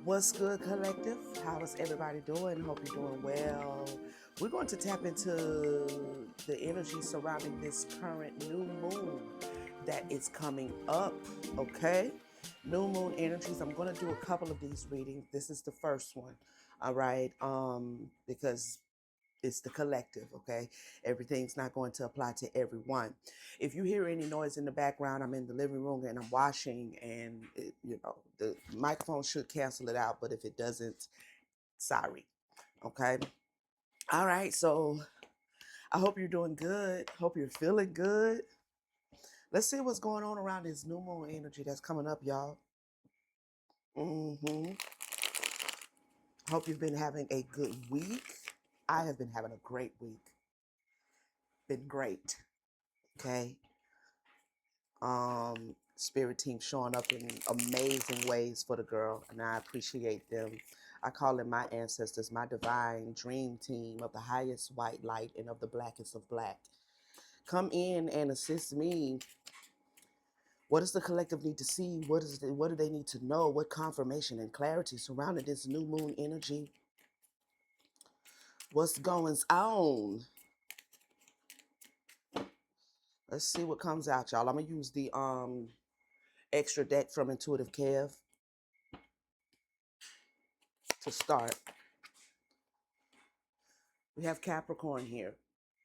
What's good, collective? How is everybody doing? Hope you're doing well. We're going to tap into the energy surrounding this current new moon that is coming up, okay? New moon energies. I'm going to do a couple of these readings. This is the first one, all right? Because it's the collective, okay? Everything's not going to apply to everyone. If you hear any noise in the background, I'm in the living room and I'm washing, and the microphone should cancel it out, but if it doesn't, sorry, okay? All right, so I hope you're doing good. Hope you're feeling good. Let's see what's going on around this new moon energy that's coming up, y'all. Mm-hmm. Hope you've been having a good week. I have been having a great week. Been great. Okay. Spirit team showing up in amazing ways for the girl, and I appreciate them. I call them my ancestors, my divine dream team of the highest white light and of the blackest of black. Come in and assist me. What does the collective need to see? What do they need to know? What confirmation and clarity surrounding this new moon energy? What's going on? Let's see what comes out, y'all. I'm gonna use the extra deck from Intuitive Kev to start. We have Capricorn here,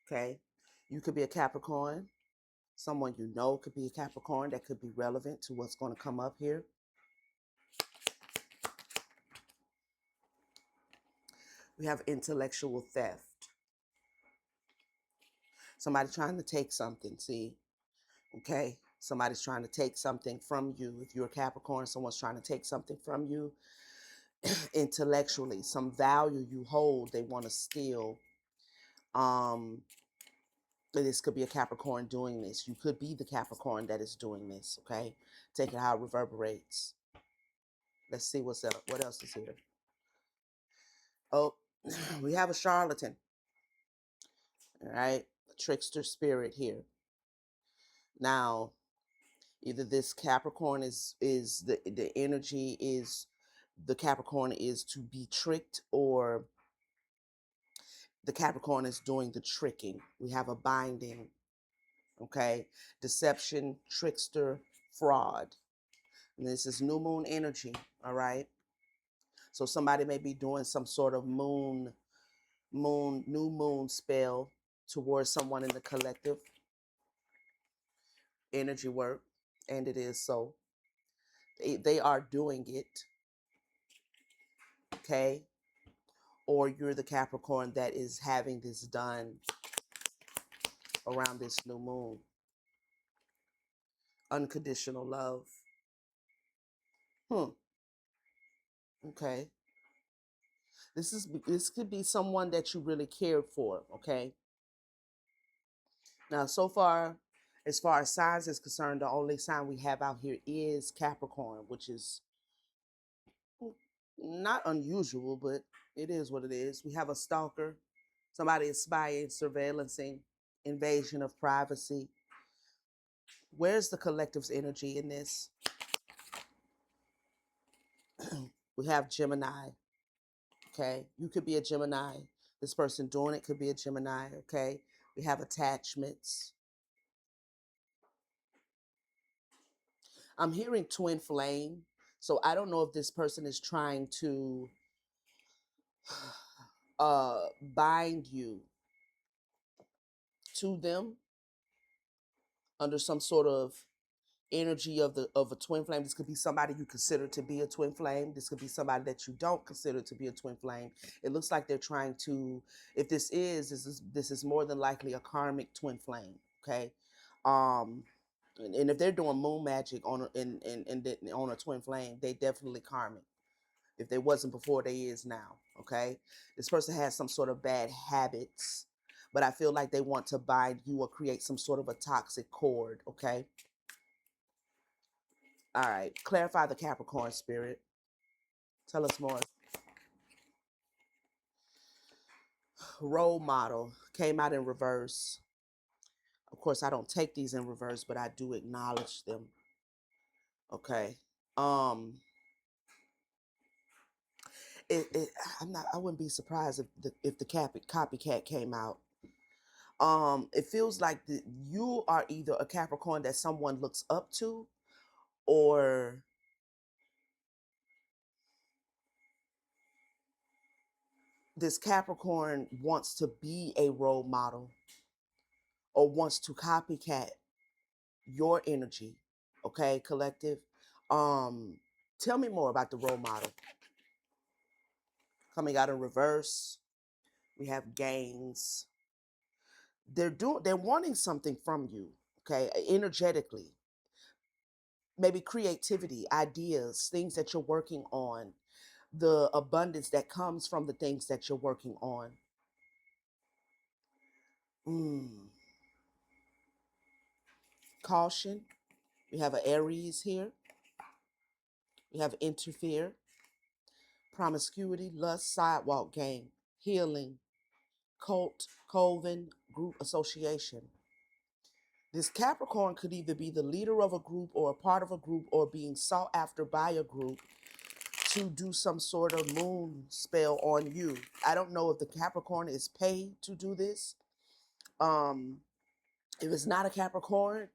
okay? You could be a Capricorn. Someone you know could be a Capricorn that could be relevant to what's going to come up here. We have intellectual theft. Somebody trying to take something, see? Okay? Somebody's trying to take something from you. If you're a Capricorn, someone's trying to take something from you intellectually. Some value you hold, they want to steal. Um, this could be a Capricorn doing this. You could be the Capricorn that is doing this, okay? Take it how it reverberates. Let's see what's up. What else is here? Oh, we have a charlatan. All right, a trickster spirit here. Now, either this Capricorn is the energy is the Capricorn is to be tricked, or the Capricorn is doing the tricking. We have a binding. Okay, deception, trickster, fraud. And this is new moon energy. All right. So somebody may be doing some sort of new moon spell towards someone in the collective energy work, and it is so. They are doing it, okay? Or you're the Capricorn that is having this done around this new moon. Unconditional love. Hmm. Okay. This could be someone that you really cared for, okay? Now, so far as signs is concerned, the only sign we have out here is Capricorn, which is not unusual, but it is what it is. We have a stalker, somebody is spying, surveillancing, invasion of privacy. Where's the collective's energy in this? We have Gemini. Okay, you could be a Gemini. This person doing it could be a Gemini. Okay, we have attachments. I'm hearing twin flame, so I don't know if this person is trying to bind you to them under some sort of energy of a twin flame. This could be somebody you consider to be a twin flame. This could be somebody that you don't consider to be a twin flame. It looks like they're trying to, if this is more than likely a karmic twin flame. Okay. um and if they're doing moon magic on a twin flame, they definitely karmic. If they wasn't before, they is now. Okay. This person has some sort of bad habits, but I feel like they want to bind you or create some sort of a toxic cord. Okay. All right. Clarify the Capricorn spirit. Tell us more. Role model came out in reverse. Of course, I don't take these in reverse, but I do acknowledge them. Okay. Um, it I'm not, I wouldn't be surprised if the copycat came out. It feels like you are either a Capricorn that someone looks up to, or this Capricorn wants to be a role model or wants to copycat your energy. Okay, collective. Um, Tell me more about the role model. Coming out in reverse, we have gains. They're wanting something from you, okay, energetically. Maybe creativity, ideas, things that you're working on, the abundance that comes from the things that you're working on. Mm. Caution. We have an Aries here. We have interfere, promiscuity, lust, sidewalk game, healing, cult, coven, group association. This Capricorn could either be the leader of a group or a part of a group or being sought after by a group to do some sort of moon spell on you. I don't know if the Capricorn is paid to do this. Um, if it's not a Capricorn,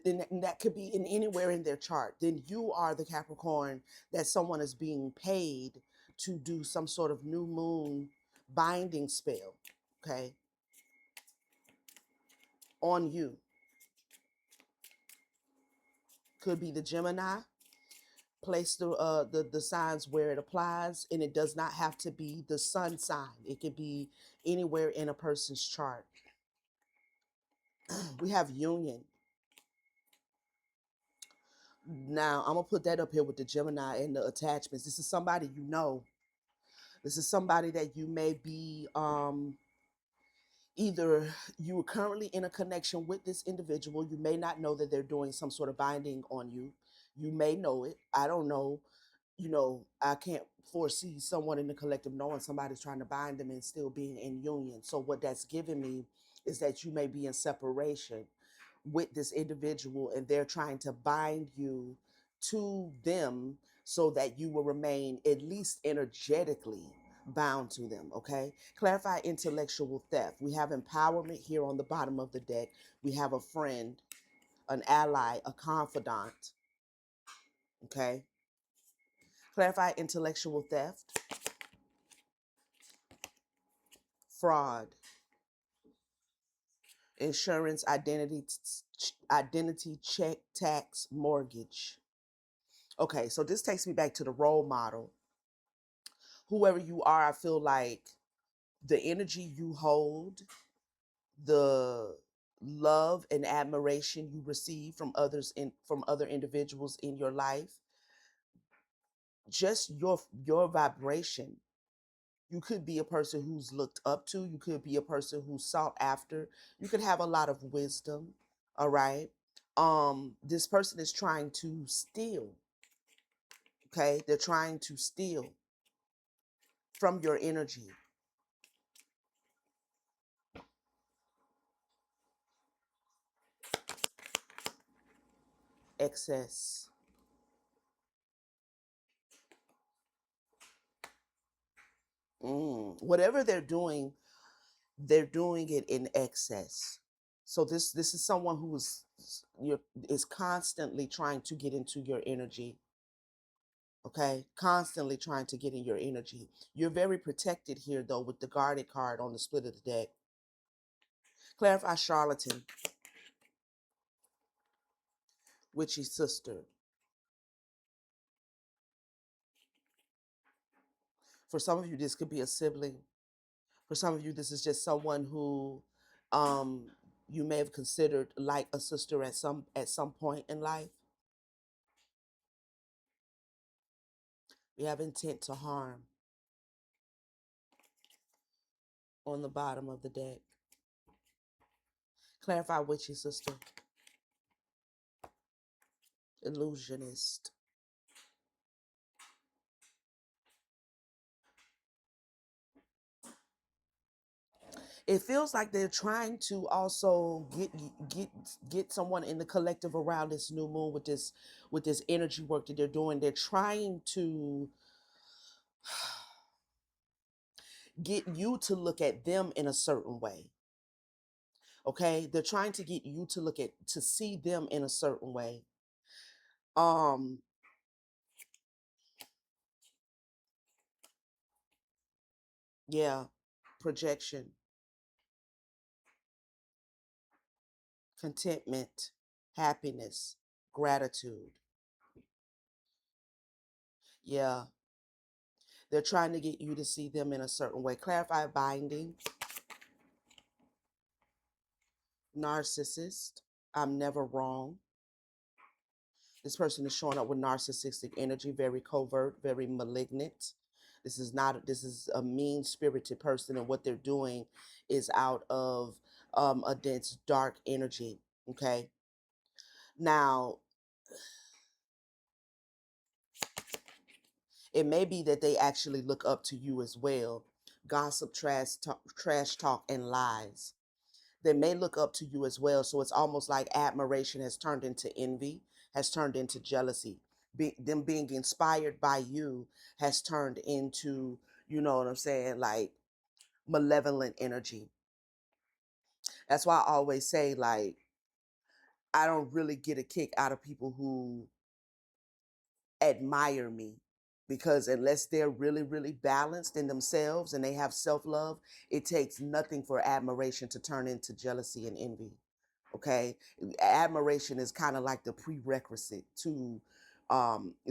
then that could be in anywhere in their chart. Then you are the Capricorn that someone is being paid to do some sort of new moon binding spell, okay, on you. Could be the Gemini. Place the signs where it applies, and it does not have to be the sun sign. It could be anywhere in a person's chart. We have union. Now I'm gonna put that up here with the Gemini and the attachments. This is somebody you know. This is somebody that you may be either you are currently in a connection with this individual. You may not know that they're doing some sort of binding on you. You may know it. I don't know. I can't foresee someone in the collective knowing somebody's trying to bind them and still being in union. So what that's giving me is that you may be in separation with this individual and they're trying to bind you to them so that you will remain at least energetically bound to them. Okay, clarify intellectual theft. We have empowerment here on the bottom of the deck. We have a friend, an ally, a confidant. Okay, clarify intellectual theft, fraud, insurance, identity check, tax, mortgage. Okay, so this takes me back to the role model. Whoever you are, I feel like the energy you hold, the love and admiration you receive from from other individuals in your life, just your vibration. You could be a person who's looked up to, you could be a person who's sought after, you could have a lot of wisdom, all right? This person is trying to steal, okay? They're trying to steal from your energy. Excess. Whatever they're doing it in excess. So this is someone who is constantly trying to get into your energy. Okay, constantly trying to get in your energy. You're very protected here though with the guarded card on the split of the deck. Clarify charlatan, witchy sister. For some of you, this could be a sibling. For some of you, this is just someone who um, you may have considered like a sister at some point in life. We have intent to harm on the bottom of the deck. Clarify witchy sister, illusionist. It feels like they're trying to also get get someone in the collective around this new moon with this energy work that they're doing. They're trying to get you to look at them in a certain way. Okay, they're trying to get you to see them in a certain way. um yeah, projection, contentment, happiness, gratitude. Yeah, they're trying to get you to see them in a certain way. Clarify binding, narcissist, I'm never wrong. This person is showing up with narcissistic energy, very covert, very malignant. This is a mean spirited person, and what they're doing is out of a dense, dark energy. Okay. Now, it may be that they actually look up to you as well. Gossip, trash talk, and lies. They may look up to you as well. So it's almost like admiration has turned into envy, has turned into jealousy. Them being inspired by you has turned into, you know what I'm saying, like malevolent energy. That's why I always say, like, I don't really get a kick out of people who admire me, because unless they're really, really balanced in themselves and they have self love, it takes nothing for admiration to turn into jealousy and envy. Okay, admiration is kind of like the prerequisite to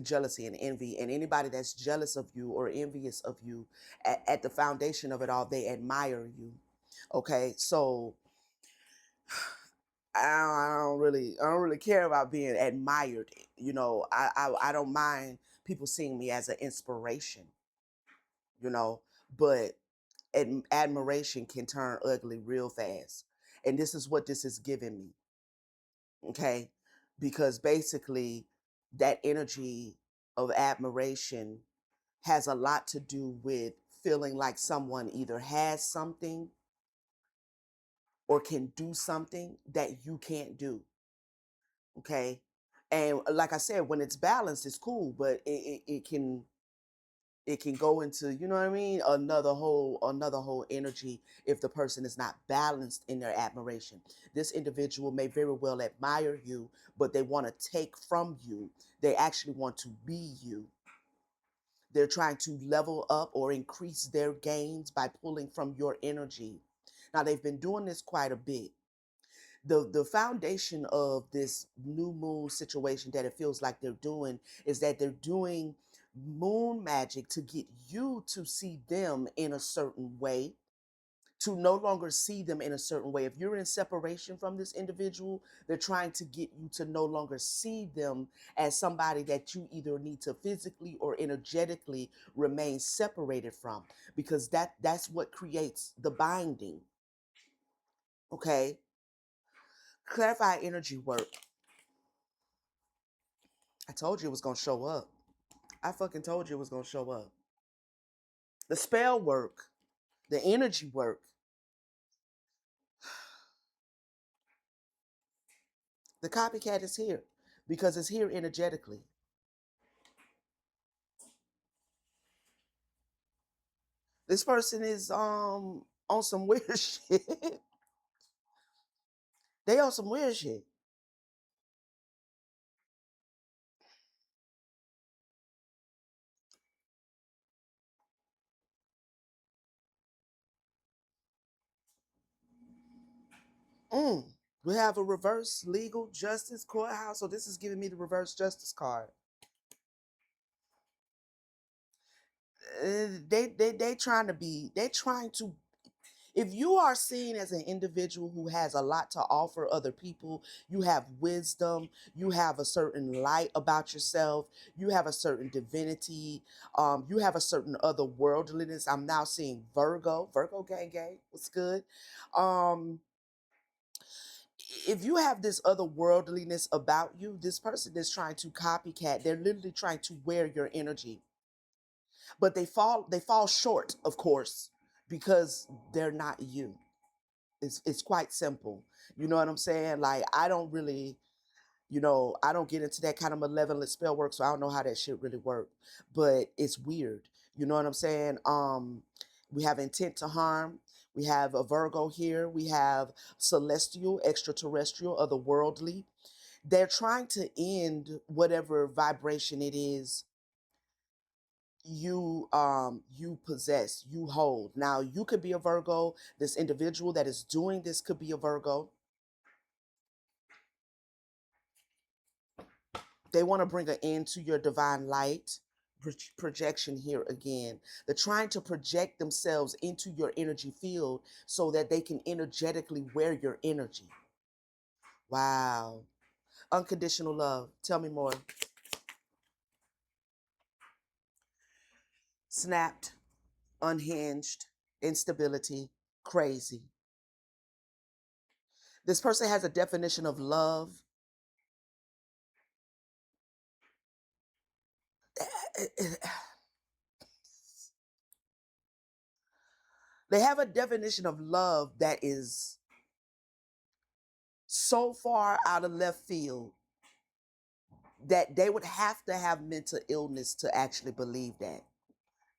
jealousy and envy. And anybody that's jealous of you or envious of you, at the foundation of it all, they admire you. Okay, so I don't really care about being admired. You know, I don't mind people seeing me as an inspiration. You know, but admiration can turn ugly real fast, and this is what this is giving me. Okay, because basically that energy of admiration has a lot to do with feeling like someone either has something or can do something that you can't do. Okay, and like I said, when it's balanced it's cool, but it can go into, you know what I mean, another whole energy if the person is not balanced in their admiration. This individual may very well admire you, but they want to take from you. They actually want to be you. They're trying to level up or increase their gains by pulling from your energy. Now they've been doing this quite a bit. The foundation of this new moon situation that it feels like they're doing is that they're doing moon magic to get you to see them in a certain way, to no longer see them in a certain way. If you're in separation from this individual, they're trying to get you to no longer see them as somebody that you either need to physically or energetically remain separated from, because that's what creates the binding. Okay? Clarify energy work. I told you it was going to show up. I fucking told you it was going to show up. The spell work, the energy work, the copycat is here because it's here energetically. This person is on some weird shit. They on some weird shit. Mm. We have a reverse legal justice courthouse. So this is giving me the reverse justice card. They trying to be. They trying to. If you are seen as an individual who has a lot to offer other people, you have wisdom, you have a certain light about yourself, you have a certain divinity, you have a certain otherworldliness. I'm now seeing Virgo gang gang. What's good? Um, if you have this otherworldliness about you, this person is trying to copycat. They're literally trying to wear your energy, but they fall short, of course, because they're not you. It's quite simple. You know what I'm saying? Like, I don't really, I don't get into that kind of malevolent spell work, so I don't know how that shit really work. But it's weird. You know what I'm saying? We have intent to harm. We have a Virgo here. We have celestial, extraterrestrial, otherworldly. They're trying to end whatever vibration it is you possess, you hold. Now you could be a Virgo. This individual that is doing this could be a Virgo. They want to bring an end to your divine light. Projection here again. They're trying to project themselves into your energy field so that they can energetically wear your energy. Wow. Unconditional love. Tell me more. Snapped, unhinged, instability, crazy. This person has a definition of love. They have a definition of love that is so far out of left field that they would have to have mental illness to actually believe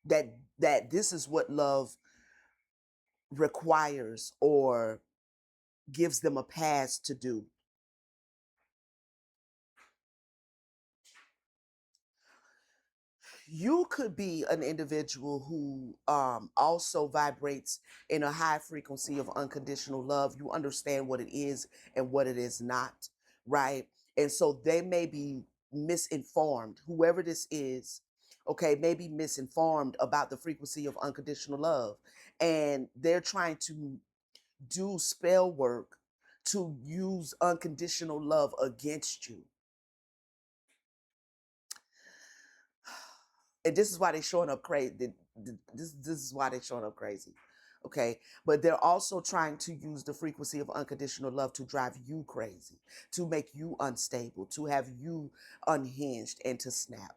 that this is what love requires or gives them a pass to do. You could be an individual who also vibrates in a high frequency of unconditional love. You understand what it is and what it is not, right? And so they may be misinformed, whoever this is, okay, may be misinformed about the frequency of unconditional love. And they're trying to do spell work to use unconditional love against you. And this is why they're showing up crazy. This is why they're showing up crazy. Okay. But they're also trying to use the frequency of unconditional love to drive you crazy, to make you unstable, to have you unhinged and to snap.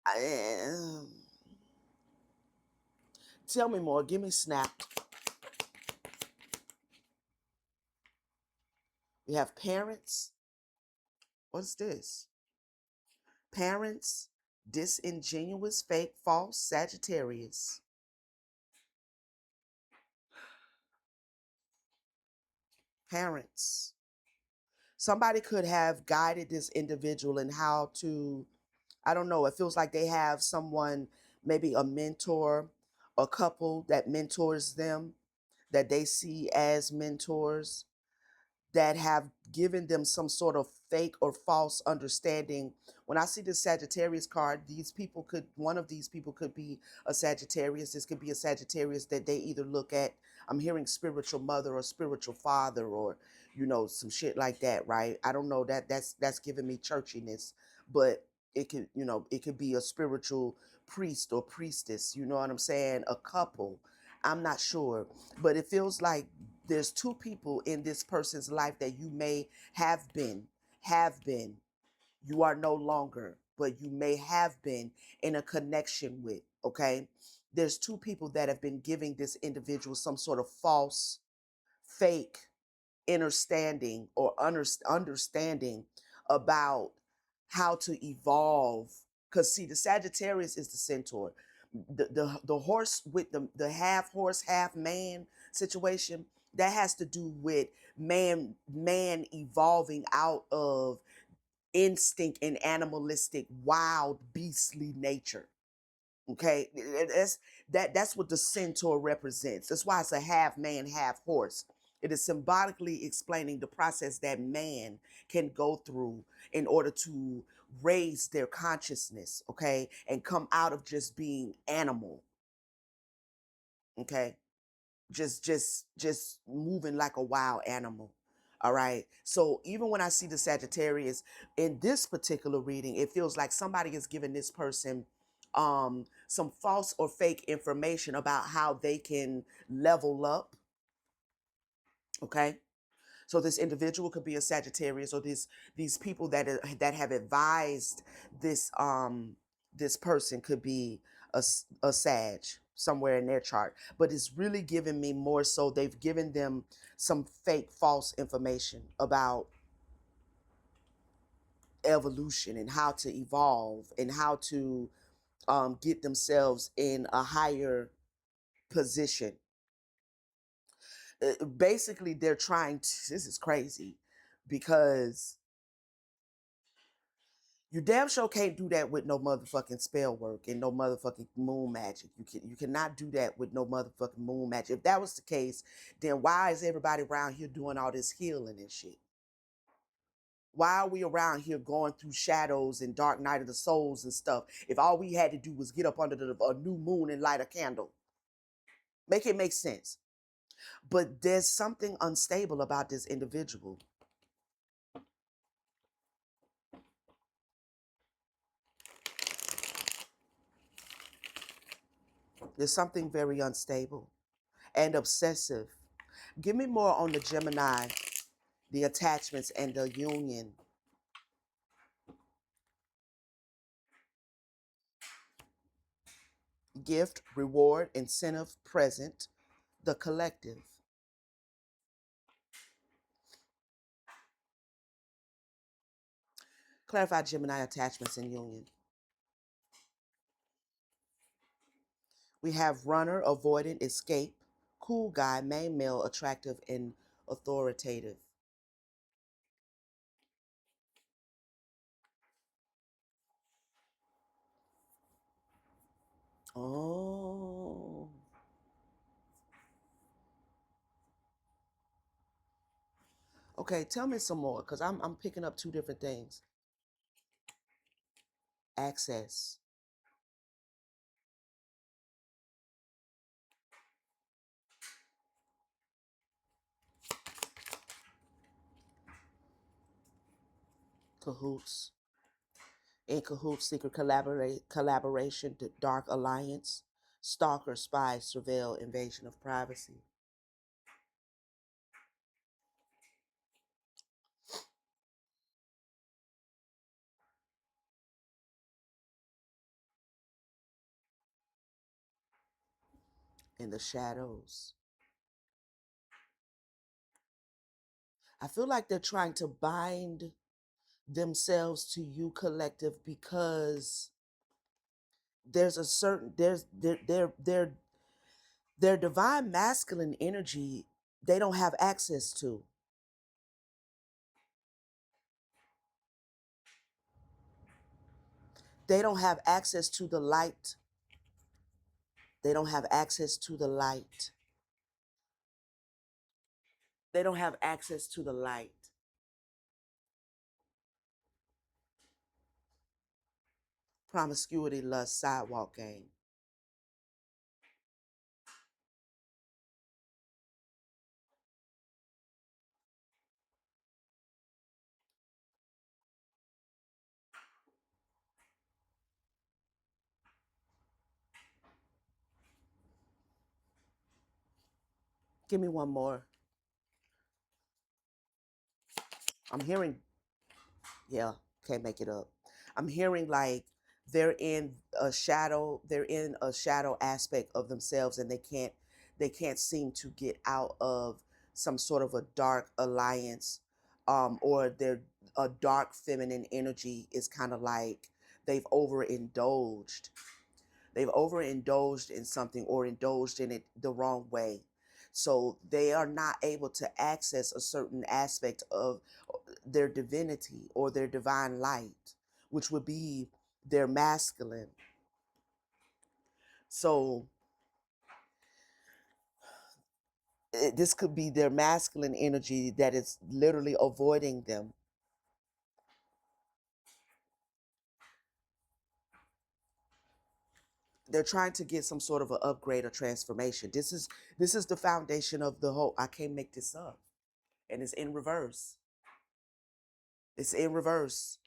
I- Tell me more. Give me snap. We have parents. What's this? Parents, disingenuous, fake, false, Sagittarius. Parents. Somebody could have guided this individual in how to, I don't know, it feels like they have someone, maybe a mentor, a couple that mentors them, that they see as mentors, that have given them some sort of fake or false understanding. When I see this Sagittarius card, one of these people could be a Sagittarius. This could be a Sagittarius that they either look at, I'm hearing spiritual mother or spiritual father or, some shit like that, right? I don't know, that's giving me churchiness, but it could be a spiritual priest or priestess, you know what I'm saying? A couple. I'm not sure, but it feels like there's two people in this person's life that you may have been, you are no longer, but you may have been in a connection with, okay? There's two people that have been giving this individual some sort of false, fake understanding or understanding about how to evolve. Because see, the Sagittarius is the centaur. The horse with the half horse, half man situation, that has to do with man evolving out of instinct and animalistic, wild, beastly nature. Okay, that's what the centaur represents. That's why it's a half man, half horse. It is symbolically explaining the process that man can go through in order to raise their consciousness, okay, and come out of just being animal, okay, just moving like a wild animal. All right. So even when I see the Sagittarius in this particular reading, it feels like somebody is giving this person some false or fake information about how they can level up. Okay. So this individual could be a Sagittarius, or these people that have advised this person could be a Sag somewhere in their chart. But it's really giving me more so they've given them some fake false information about evolution and how to evolve and how to get themselves in a higher position. Basically, they're trying to, this is crazy because you damn sure can't do that with no motherfucking spell work and no motherfucking moon magic. You cannot do that with no motherfucking moon magic. If that was the case, then why is everybody around here doing all this healing and shit? Why are we around here going through shadows and dark night of the souls and stuff if all we had to do was get up under a new moon and light a candle? Make it make sense. But there's something unstable about this individual. There's something very unstable and obsessive. Give me more on the Gemini, the attachments and the union. Gift, reward, incentive, present, the collective. Clarify Gemini attachments and union. We have runner, avoidant, escape, cool guy, main male, attractive, and authoritative. Oh. Okay, tell me some more, because I'm picking up two different things. Access. Cahoots. In cahoots, secret collaboration, dark alliance, stalker, spy, surveil, invasion of privacy. In the shadows. I feel like they're trying to bind themselves to you, collective, because there's a certain their divine masculine energy they don't have access to. They don't have access to the light. They don't have access to the light. They don't have access to the light. Promiscuity, lust, sidewalk game. Give me one more. I'm hearing, yeah, can't make it up. I'm hearing like they're in a shadow aspect of themselves and they can't seem to get out of some sort of a dark alliance, or their a dark feminine energy is kind of like they've overindulged. They've overindulged in something or indulged in it the wrong way. So they are not able to access a certain aspect of their divinity or their divine light, which would be their masculine. So this could be their masculine energy that is literally avoiding them. They're trying to get some sort of an upgrade or transformation. This is the foundation of the whole. I can't make this up, and it's in reverse. It's in reverse.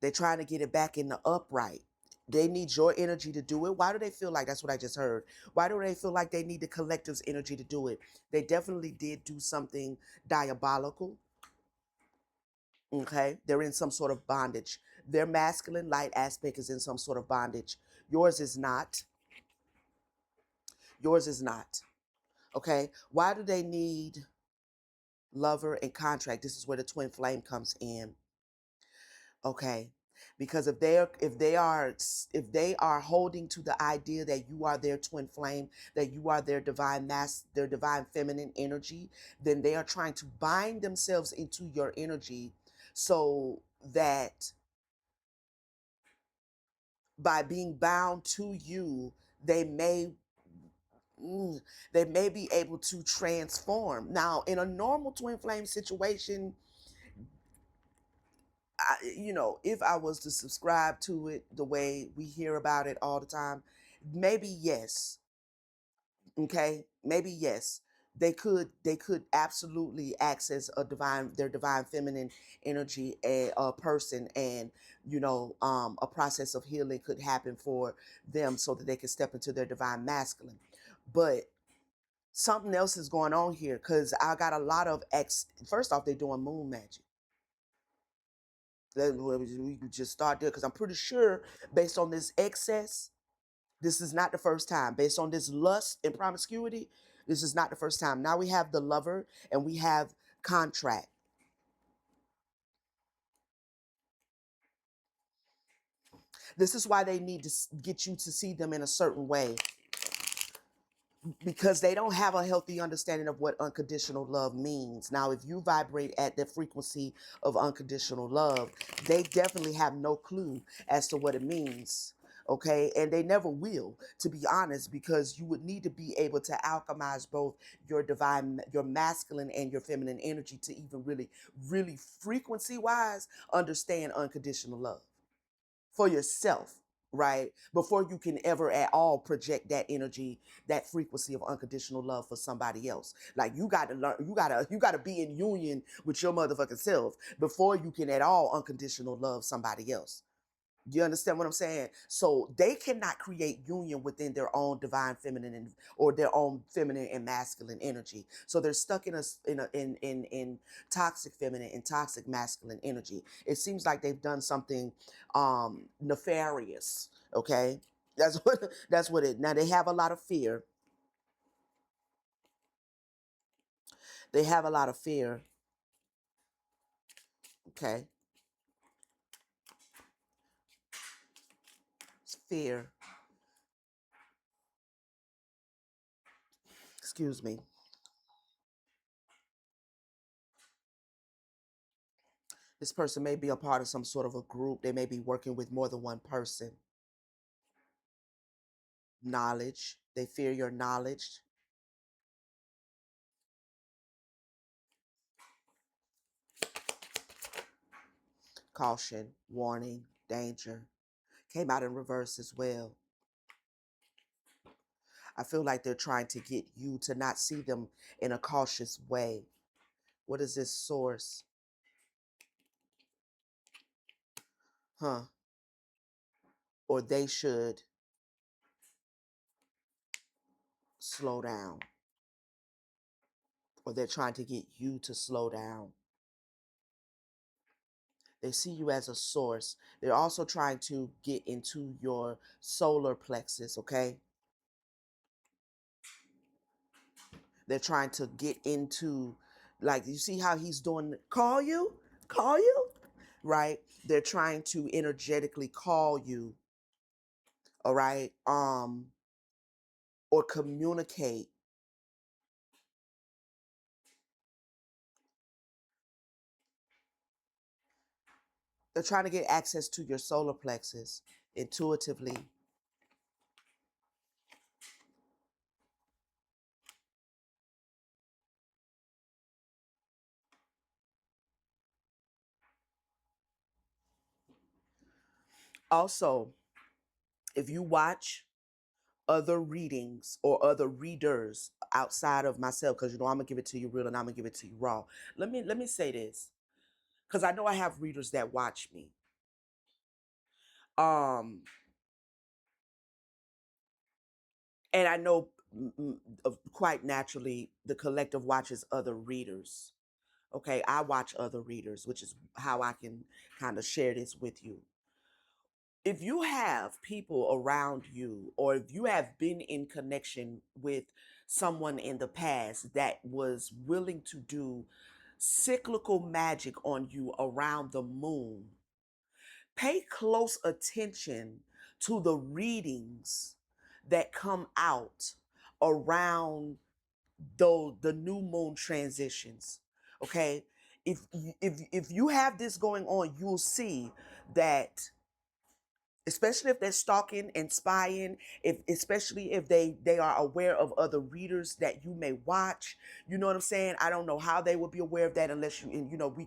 They're trying to get it back in the upright. They need your energy to do it. Why do they feel like that's what I just heard? Why do they feel like they need the collective's energy to do it? They definitely did do something diabolical. Okay. They're in some sort of bondage. Their masculine light aspect is in some sort of bondage. Yours is not. Yours is not. Okay. Why do they need lover and contract? This is where the twin flame comes in. Okay. because if they are holding to the idea that you are their twin flame, that you are their divine their divine feminine energy, then they are trying to bind themselves into your energy, so that by being bound to you, they may mm, they may be able to transform. Now, in a normal twin flame situation, if I was to subscribe to it the way we hear about it all the time, maybe yes. Okay, maybe yes. They could absolutely access their divine feminine energy, a person, and a process of healing could happen for them so that they can step into their divine masculine. But something else is going on here, because I got a lot of first off, they're doing moon magic. We can just start there, because I'm pretty sure, based on this excess, this is not the first time. Based on this lust and promiscuity, this is not the first time. Now we have the lover and we have contract. This is why they need to get you to see them in a certain way, because they don't have a healthy understanding of what unconditional love means. Now, if you vibrate at the frequency of unconditional love, they definitely have no clue as to what it means. Okay, and they never will, to be honest, because you would need to be able to alchemize both your masculine and your feminine energy to even really, really frequency wise understand unconditional love for yourself, right? Before you can ever at all project that energy, that frequency of unconditional love for somebody else. Like, you got to learn, you got to be in union with your motherfucking self before you can at all unconditional love somebody else. You understand what I'm saying? So they cannot create union within their own divine feminine or their own feminine and masculine energy. So they're stuck in toxic feminine and toxic masculine energy. It seems like they've done something nefarious. Okay, that's what it. Now they have a lot of fear. They have a lot of fear. Okay, it's fear. Excuse me. This person may be a part of some sort of a group. They may be working with more than one person. Knowledge. They fear your knowledge. Caution, warning, danger. Came out in reverse as well. I feel like they're trying to get you to not see them in a cautious way. What is this source? Huh? Or they should slow down. Or they're trying to get you to slow down. They see you as a source. They're also trying to get into your solar plexus, okay? They're trying to get into, like, you see how he's doing, call you, right? They're trying to energetically call you, all right? Or communicate. They're trying to get access to your solar plexus intuitively. Also, if you watch other readings or other readers outside of myself, because I'm gonna give it to you real and I'm gonna give it to you raw. Let me say this, because I know I have readers that watch me. Um, and I know, quite naturally, the collective watches other readers. Okay, I watch other readers, which is how I can kind of share this with you. If you have people around you, or if you have been in connection with someone in the past that was willing to do cyclical magic on you around the moon, Pay close attention to the readings that come out around the new moon transitions. Okay, if you have this going on, you'll see that, especially if they're stalking and spying, if especially if they are aware of other readers that you may watch. You know what I'm saying? I don't know how they would be aware of that unless you, and we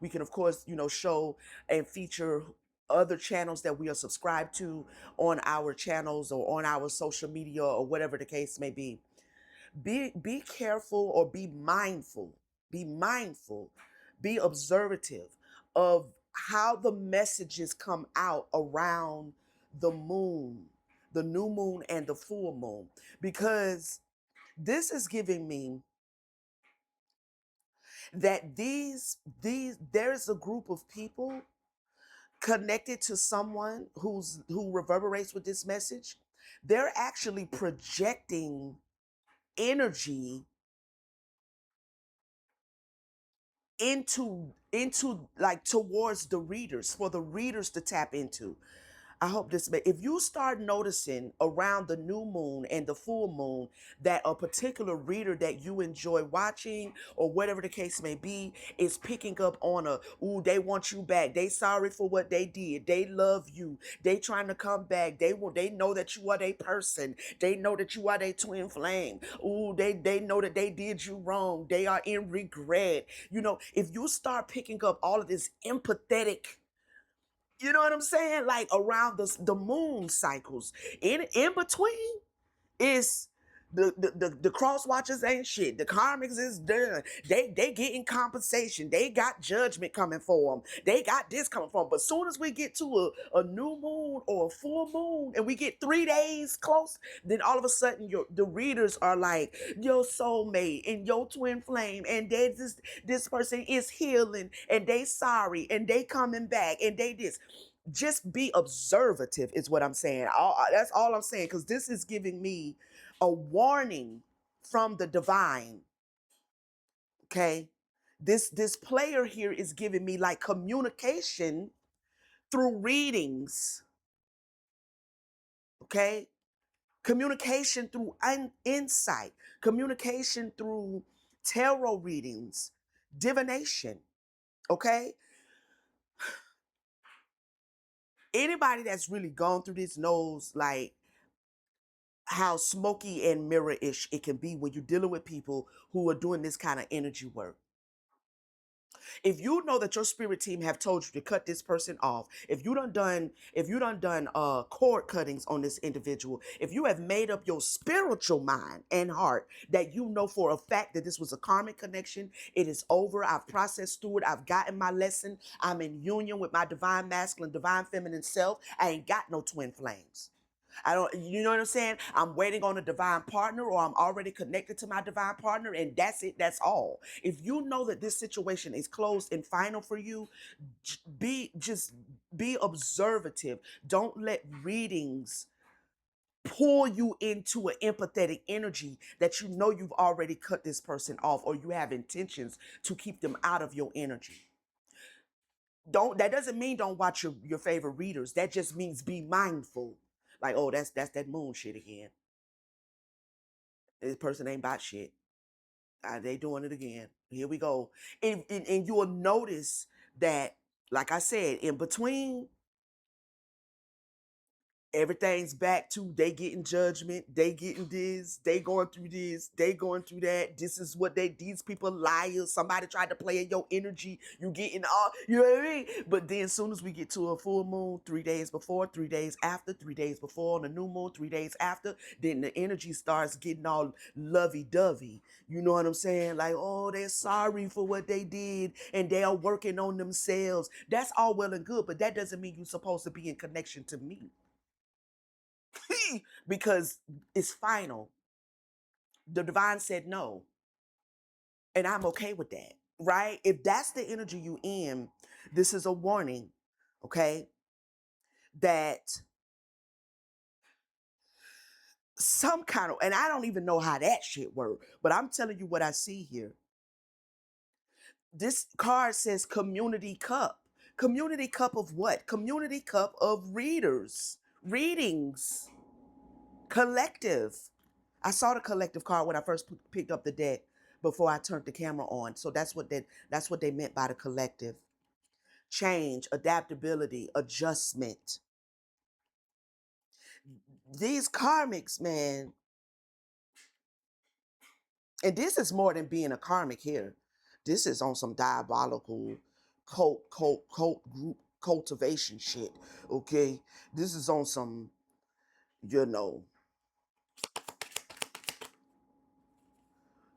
can of course, show and feature other channels that we are subscribed to on our channels or on our social media or whatever the case may be. Be careful, or be mindful, be observative of how the messages come out around the moon, the new moon and the full moon, because this is giving me that these there's a group of people connected to someone who reverberates with this message. They're actually projecting energy into like towards the readers, for the readers to tap into. I hope this may, if you start noticing around the new moon and the full moon that a particular reader that you enjoy watching or whatever the case may be is picking up on ooh, they want you back. They sorry for what they did. They love you. They trying to come back. They know that you are their person. They know that you are their twin flame. Ooh, they know that they did you wrong. They are in regret. If you start picking up all of this empathetic, you know what I'm saying? Like around the moon cycles. In between is the cross watchers ain't shit. The karmics is done. They getting compensation. They got judgment coming for them. They got this coming for them. But soon as we get to a new moon or a full moon and we get 3 days close, then all of a sudden the readers are like your soulmate and your twin flame, and they this person is healing and they sorry and they coming back and they this. Just be observative is what I'm saying. That's all I'm saying, because this is giving me a warning from the divine. Okay, this player here is giving me like communication through readings. Okay, communication through insight, communication through tarot readings, divination. Okay, anybody that's really gone through this knows like how smoky and mirror-ish it can be when you're dealing with people who are doing this kind of energy work. If you know that your spirit team have told you to cut this person off, if you done cord cuttings on this individual, if you have made up your spiritual mind and heart that you know for a fact that this was a karmic connection, it is over. I've processed through it. I've gotten my lesson. I'm in union with my divine masculine, divine feminine self. I ain't got no twin flames. I don't, you know what I'm saying? I'm waiting on a divine partner, or I'm already connected to my divine partner, and that's it. That's all. If you know that this situation is closed and final for you, be observative. Don't let readings pull you into an empathetic energy that you know you've already cut this person off, or you have intentions to keep them out of your energy. That doesn't mean don't watch your favorite readers. That just means be mindful. Like, oh, that's that moon shit again. This person ain't about shit. They doing it again. Here we go. And you will notice that, like I said, in between, everything's back to they getting judgment, they getting this, they going through this, they going through that. This is what these people liars. Somebody tried to play in your energy. You getting all, you know what I mean? But then as soon as we get to a full moon, 3 days before, 3 days after, 3 days before, on the new moon, 3 days after, then the energy starts getting all lovey-dovey. You know what I'm saying? Like, oh, they're sorry for what they did and they are working on themselves. That's all well and good, but that doesn't mean you're supposed to be in connection to me. Because it's final. The divine said no. And I'm okay with that, right? If that's the energy you in, this is a warning, okay? That some kind of, and I don't even know how that shit works, but I'm telling you what I see here. This card says community cup. Community cup of what? Community cup of readers. Readings. Collective. I saw the collective card when I first picked up the deck before I turned the camera on. So that's what they meant by the collective. Change, adaptability, adjustment. These karmics, man, and this is more than being a karmic here. This is on some diabolical cult group cultivation shit. Okay. This is on some, you know,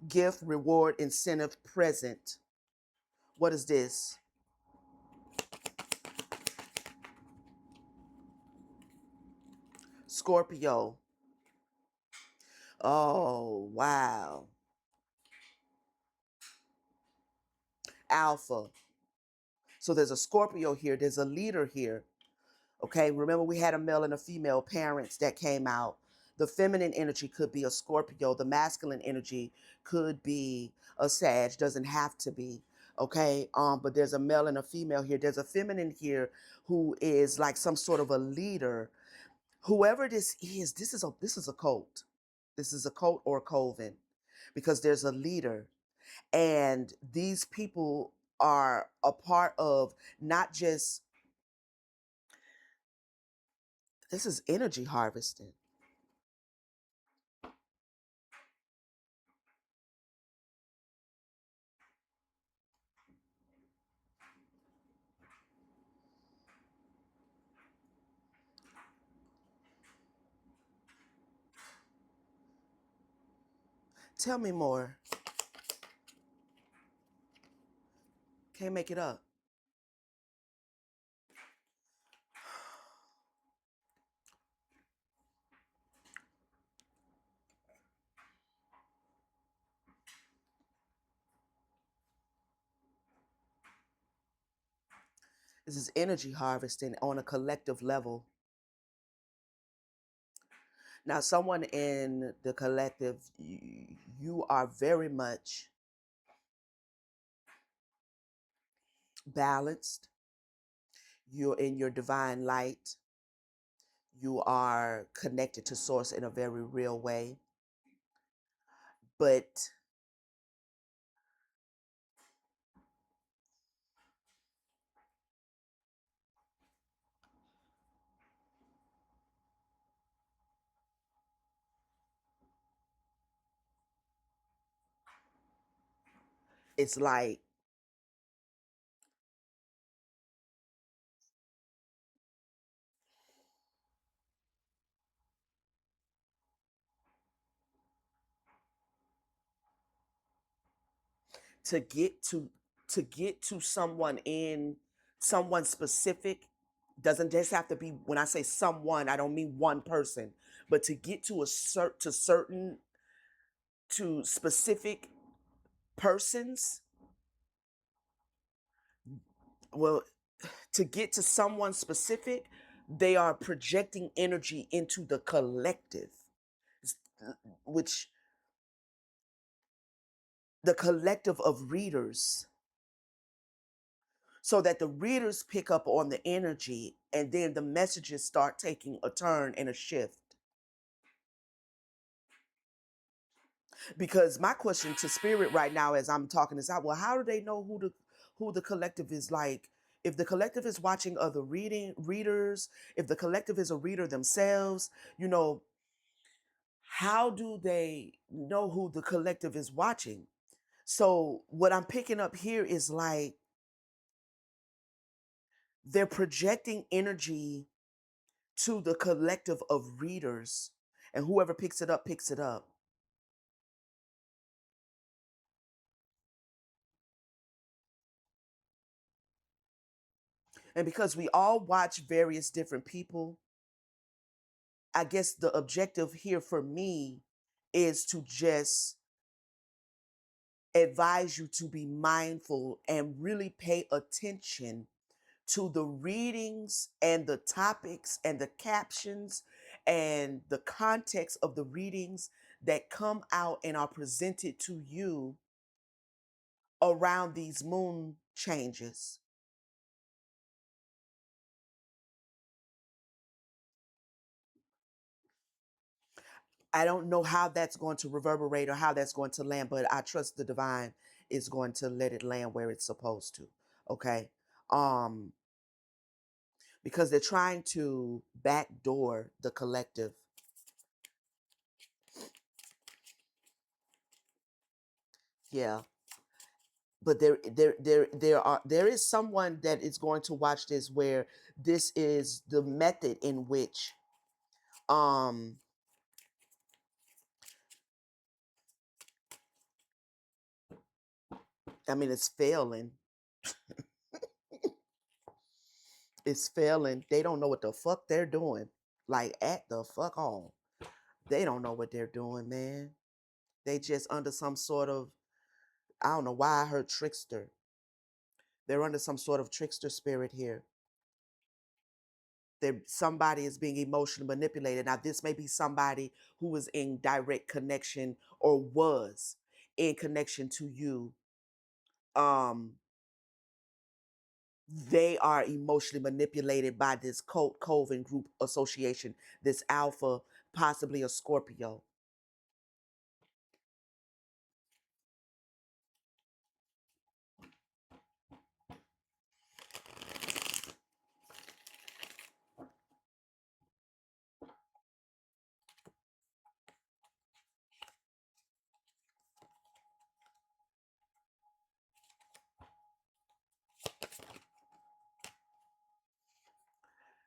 gift, reward, incentive, present. What is this? Scorpio. Oh, wow. Alpha. So there's a Scorpio here, there's a leader here. Okay, remember we had a male and a female parents that came out. The feminine energy could be a Scorpio, the masculine energy could be a Sag, doesn't have to be. Okay, but there's a male and a female here. There's a feminine here who is like some sort of a leader. Whoever this is a cult. This is a cult or a coven because there's a leader, and these people are a part of not just, this is energy harvesting. Tell me more. Can't make it up. This is energy harvesting on a collective level. Now, someone in the collective, you are very much balanced. You're in your divine light. You are connected to source in a very real way. But it's like to get to someone in someone specific doesn't just have to be, when I say someone, I don't mean one person, but to get to a certain to specific persons, well, to get to someone specific, they are projecting energy into the collective, which the collective of readers, so that the readers pick up on the energy and then the messages start taking a turn and a shift. Because my question to spirit right now as I'm talking this out, well, how do they know who the collective is? Like, if the collective is watching other readers, if the collective is a reader themselves, you know, how do they know who the collective is watching? So what I'm picking up here is like they're projecting energy to the collective of readers, and whoever picks it up picks it up. And because we all watch various different people, I guess the objective here for me is to just advise you to be mindful and really pay attention to the readings and the topics and the captions and the context of the readings that come out and are presented to you around these moon changes. I don't know how that's going to reverberate or how that's going to land, but I trust the divine is going to let it land where it's supposed to. Okay. Um, because they're trying to backdoor the collective. Yeah. But there is someone that is going to watch this where this is the method in which um I mean it's failing. It's failing. They don't know what the fuck they're doing. Like at the fuck on. They don't know what they're doing, man. They just under some sort of, I don't know why I heard trickster. They're under some sort of trickster spirit here. Somebody is being emotionally manipulated. Now, this may be somebody who is in direct connection or was in connection to you. Um, they are emotionally manipulated by this cult coven group association, this alpha, possibly a Scorpio.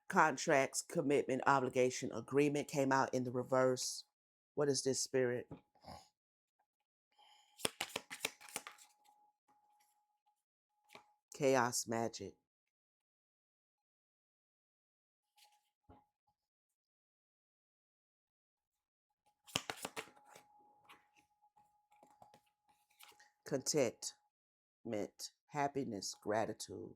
Contracts, commitment, obligation, agreement came out in the reverse. What is this spirit? Chaos magic. Contentment, happiness, gratitude,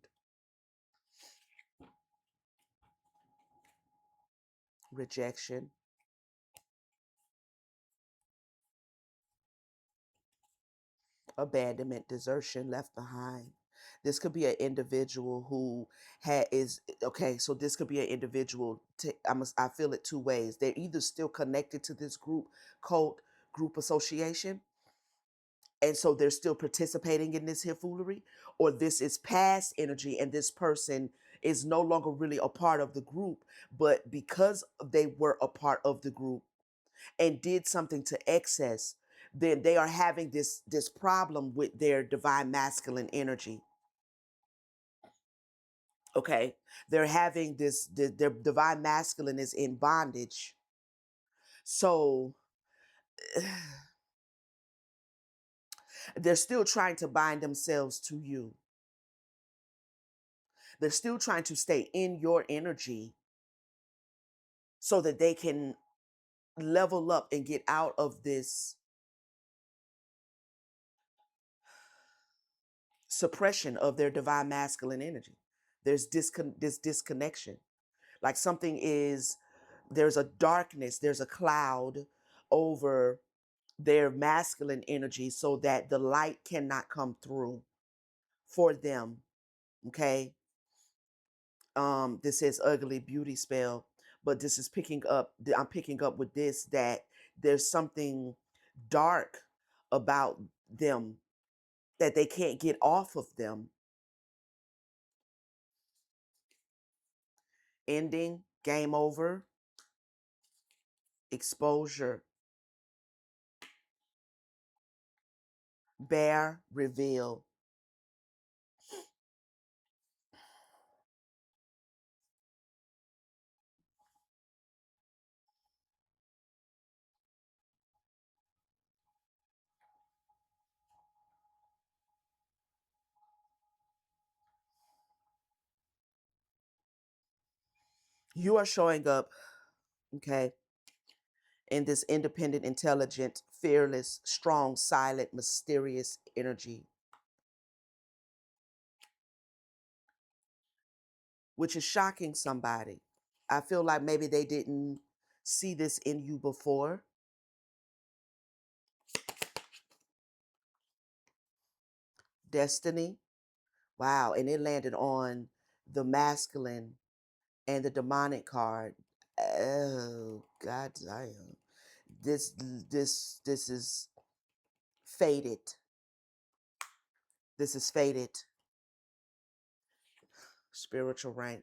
rejection, abandonment, desertion, left behind. This could be an individual who is okay. So this could be an individual. I feel it two ways. They're either still connected to this group, cult, group association, and so they're still participating in this here foolery, or this is past energy, and this person is no longer really a part of the group, but because they were a part of the group and did something to excess, then they are having this problem with their divine masculine energy. Okay, they're having their divine masculine is in bondage, so they're still trying to bind themselves to you. They're still trying to stay in your energy so that they can level up and get out of this suppression of their divine masculine energy. There's this disconnection. Like something is, there's a darkness, there's a cloud over their masculine energy so that the light cannot come through for them. Okay. This is ugly beauty spell, but this is picking up, I'm picking up with this that there's something dark about them that they can't get off of them. Ending, game over, exposure, bare, reveal. You are showing up, okay, in this independent, intelligent, fearless, strong, silent, mysterious energy, which is shocking somebody. I feel like maybe they didn't see this in you before. Destiny. Wow. And it landed on the masculine and the demonic card. Oh, god damn. this this is fated. This is fated. Spiritual rank.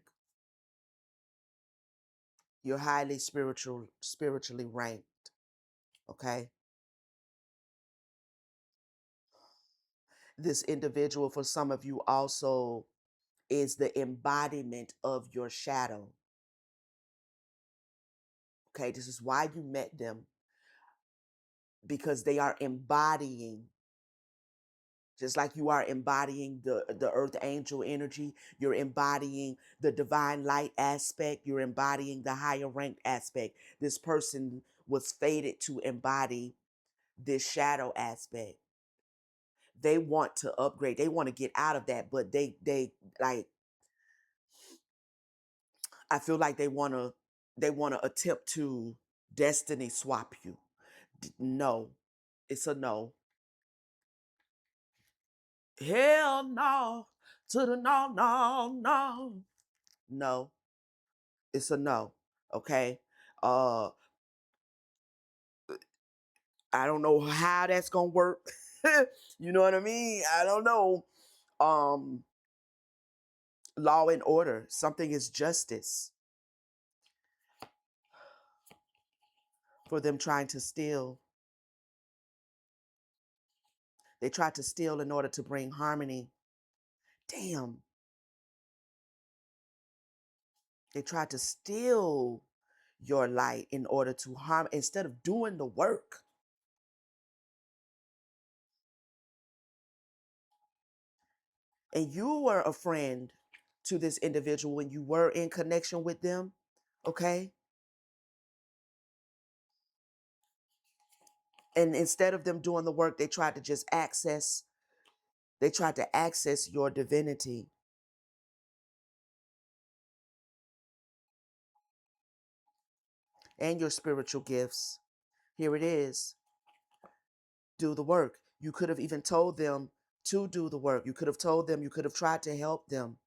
You're highly spiritually ranked. Okay. This individual, for some of you, also is the embodiment of your shadow. Okay. This is why you met them, because they are embodying, just like you are embodying the earth angel energy, you're embodying the divine light aspect, you're embodying the higher ranked aspect. This person was fated to embody this shadow aspect. They want to upgrade, they want to get out of that, but they like, I feel like they want to attempt to destiny swap you. No, it's a no. Hell no, to the no, no, no. No, it's a no. Okay. Uh I don't know how that's gonna work. You know what I mean? I don't know. Um Law and order. Something is justice for them trying to steal. They tried to steal in order to bring harmony. Damn. They tried to steal your light in order to harm instead of doing the work. And you were a friend to this individual when you were in connection with them, okay? And instead of them doing the work, they tried to access your divinity and your spiritual gifts. Here it is. Do the work. You could have even told them to do the work. You could have told them, you could have tried to help them.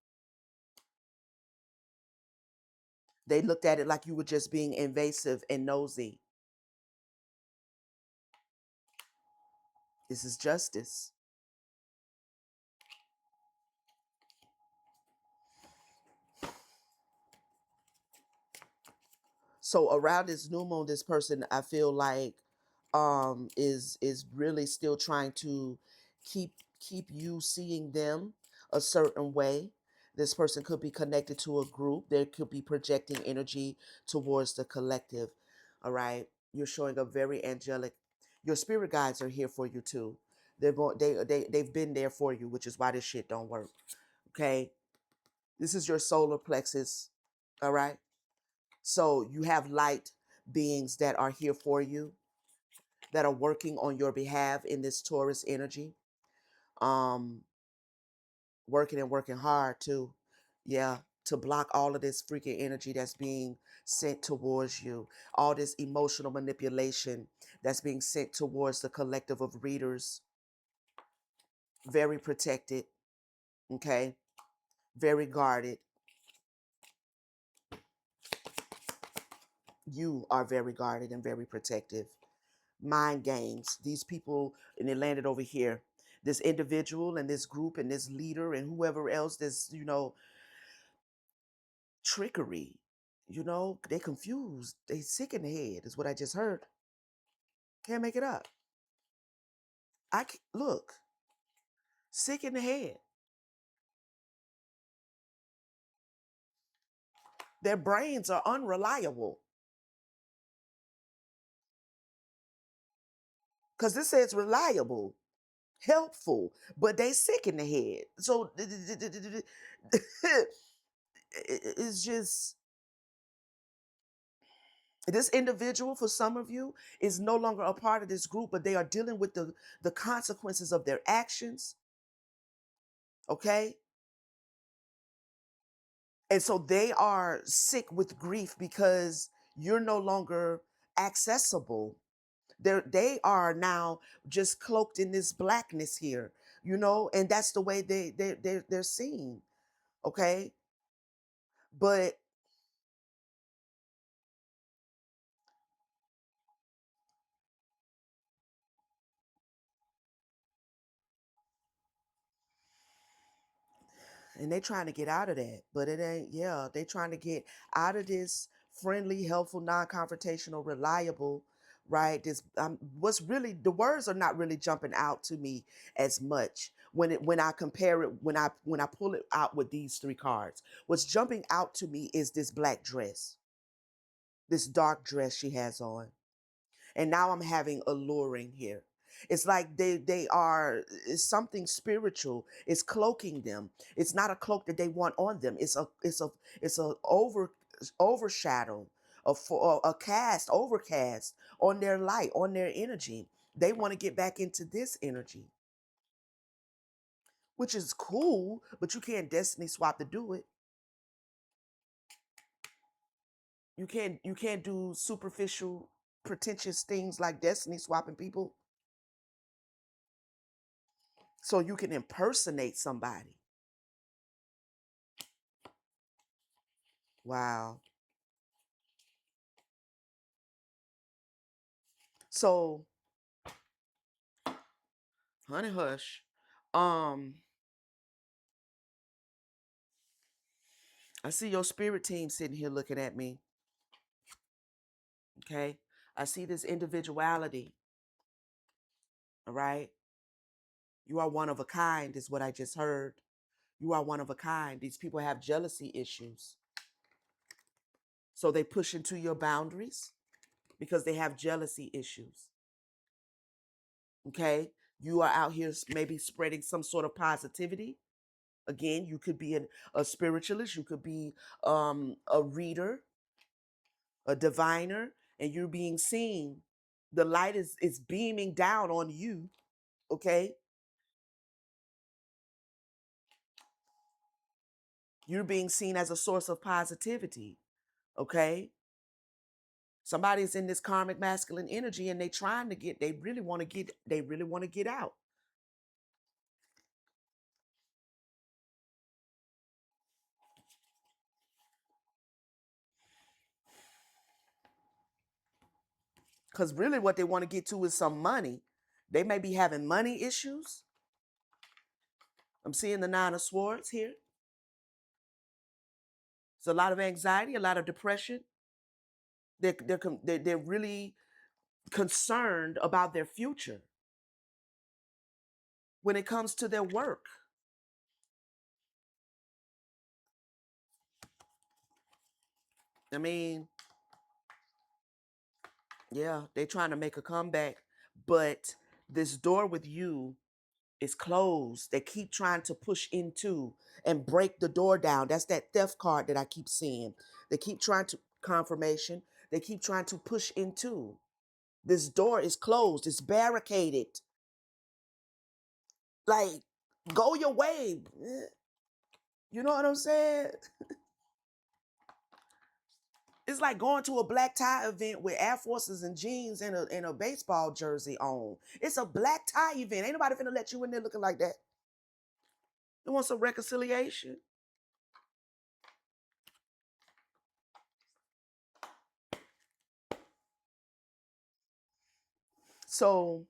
They looked at it like you were just being invasive and nosy. This is justice. So around this new moon, this person, I feel like, is really still trying to keep you seeing them a certain way. This person could be connected to a group. They could be projecting energy towards the collective. All right. You're showing up very angelic. Your spirit guides are here for you too. They've been there for you, which is why this shit don't work. Okay. This is your solar plexus. All right. So you have light beings that are here for you, that are working on your behalf in this Taurus energy. Um, Working and working hard too. Yeah, to block all of this freaking energy that's being sent towards you. All this emotional manipulation that's being sent towards the collective of readers. Very protected, okay? Very guarded. You are very guarded and very protective. Mind games. These people, and they landed over here. This individual and this group and this leader and whoever else, this, trickery. They confused. They sick in the head, is what I just heard. Can't make it up. Look, sick in the head. Their brains are unreliable. Because this says reliable, helpful, but they sick in the head. So it's just, this individual, for some of you, is no longer a part of this group, but they are dealing with the consequences of their actions. Okay. And so they are sick with grief because you're no longer accessible. They are now just cloaked in this blackness here, and that's the way they're seen. Okay. But And they trying to get out of that, but it ain't. Yeah, they trying to get out of this friendly, helpful, non-confrontational, reliable, right? This what's really, the words are not really jumping out to me as much when I compare it, when I pull it out with these three cards. What's jumping out to me is this black dress, this dark dress she has on. And now I'm having alluring here. It's like they are, it's something spiritual. It's cloaking them. It's not a cloak that they want on them. It's a overshadow, a cast, overcast on their light, on their energy. They want to get back into this energy, which is cool, but you can't destiny swap to do it. You can't do superficial, pretentious things like destiny swapping people. So you can impersonate somebody. Wow. So, honey hush. Um, I see your spirit team sitting here looking at me. Okay. I see this individuality. All right. You are one of a kind, is what I just heard. You are one of a kind. These people have jealousy issues. So they push into your boundaries because they have jealousy issues. Okay. You are out here maybe spreading some sort of positivity. Again, you could be a spiritualist, you could be a reader, a diviner, and you're being seen. The light is beaming down on you. Okay. You're being seen as a source of positivity. Okay. Somebody's in this karmic masculine energy and they really want to get out. Because really what they want to get to is some money. They may be having money issues. I'm seeing the Nine of Swords here. It's a lot of anxiety, a lot of depression. They're really concerned about their future when it comes to their work. I mean, yeah, they're trying to make a comeback, but this door with you is closed. They keep trying to push into and break the door down. That's that theft card that I keep seeing. They keep trying to confirmation. They keep trying to push into. This door is closed. It's barricaded. Like, go your way. You know what I'm saying? It's like going to a black tie event with Air Forces and jeans and a baseball jersey on. It's a black tie event. Ain't nobody finna let you in there looking like that. You want some reconciliation? So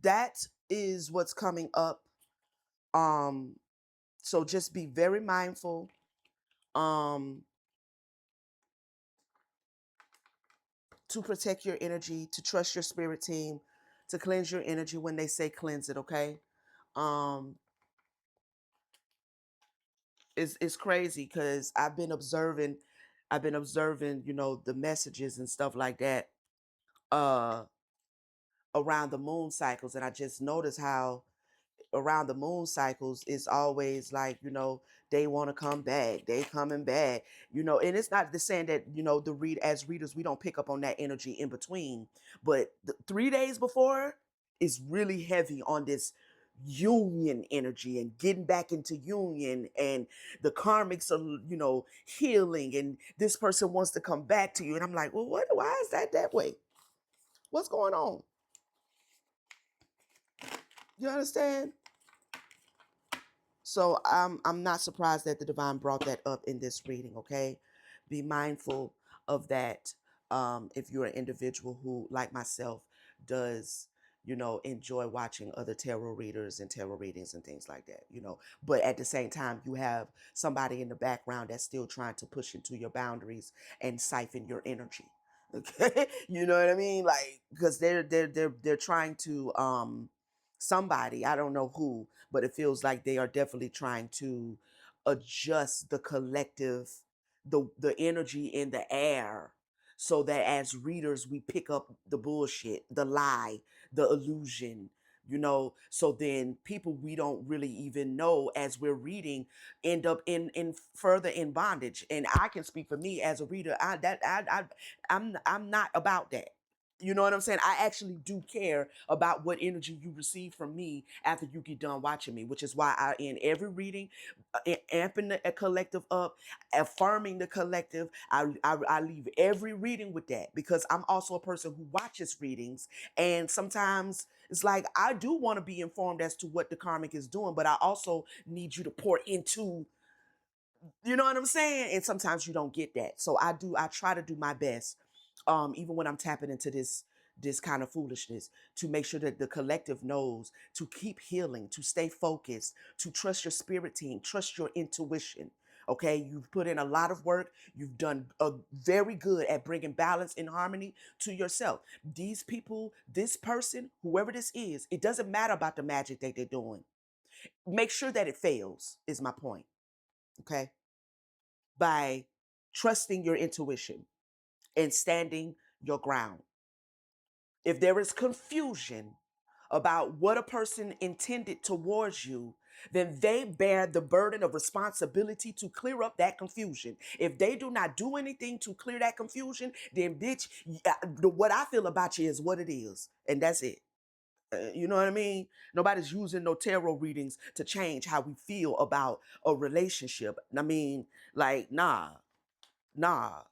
that is what's coming up. Um, so just be very mindful. Um, to protect your energy, to trust your spirit team, to cleanse your energy when they say cleanse it, okay? Um, it's crazy because I've been observing, the messages and stuff like that uh around the moon cycles, and I just noticed how around the moon cycles it's always like, they want to come back, they coming back, and it's not the saying that, the as readers we don't pick up on that energy in between, but the 3 days before is really heavy on this union energy and getting back into union, and the karmics are, healing, and this person wants to come back to you, and I'm like, well, why is that way? What's going on? You understand? So I'm not surprised that the divine brought that up in this reading. Okay, be mindful of that. If you're an individual who, like myself, does enjoy watching other tarot readers and tarot readings and things like that. But at the same time, you have somebody in the background that's still trying to push into your boundaries and siphon your energy. Okay, you know what I mean? Like, because they're trying to somebody, I don't know who, but it feels like they are definitely trying to adjust the collective, the energy in the air, so that as readers we pick up the bullshit, the lie, the illusion, so then people we don't really even know as we're reading end up in further in bondage. And I can speak for me as a reader. I'm not about that. You know what I'm saying? I actually do care about what energy you receive from me after you get done watching me, which is why I in every reading, amping the collective up, affirming the collective. I leave every reading with that, because I'm also a person who watches readings, and sometimes it's like I do want to be informed as to what the karmic is doing, but I also need you to pour into, you know what I'm saying? And sometimes you don't get that. So I try to do my best, even when I'm tapping into this kind of foolishness, to make sure that the collective knows to keep healing, to stay focused, to trust your spirit team, trust your intuition. Okay, you've put in a lot of work. You've done very good at bringing balance and harmony to yourself. These people, this person, whoever this is, it doesn't matter about the magic that they're doing. Make sure that it fails, is my point. Okay, by trusting your intuition and standing your ground. If there is confusion about what a person intended towards you, then they bear the burden of responsibility to clear up that confusion. If they do not do anything to clear that confusion, then bitch, what I feel about you is what it is. And that's it. You know what I mean? Nobody's using no tarot readings to change how we feel about a relationship. I mean, like, nah, not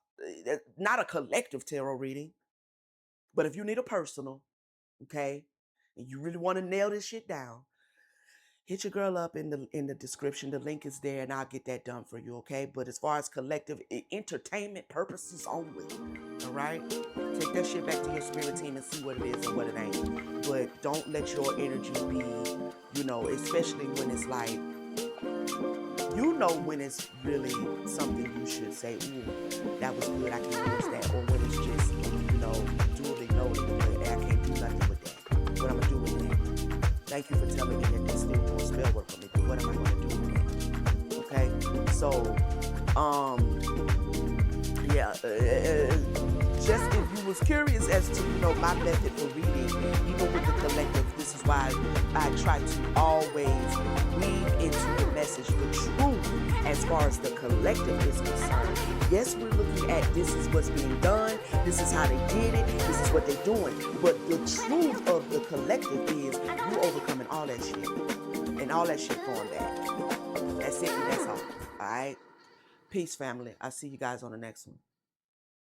a collective tarot reading. But if you need a personal, okay, and you really want to nail this shit down, hit your girl up in the description. The link is there, and I'll get that done for you, okay? But as far as collective entertainment purposes only, all right? Take that shit back to your spirit team and see what it is and what it ain't. But don't let your energy be, especially when it's like, when it's really something you should say, ooh, that was good, I can use that. Or when it's just, duly noted, but I can't do nothing with that. What I'm going to do with it? Thank you for telling me that this still doing spell work for me, but what am I going to do with it? Okay? So, just if you was curious as to, my method for reading, even with the collective, this is why I try to always weave into the message the truth as far as the collective is concerned. Yes, we're looking at this is what's being done, this is how they did it, this is what they're doing. But the truth of the collective is you overcoming all that shit. And all that shit going back. That's it, and that's all. Alright? Peace, family. I'll see you guys on the next one.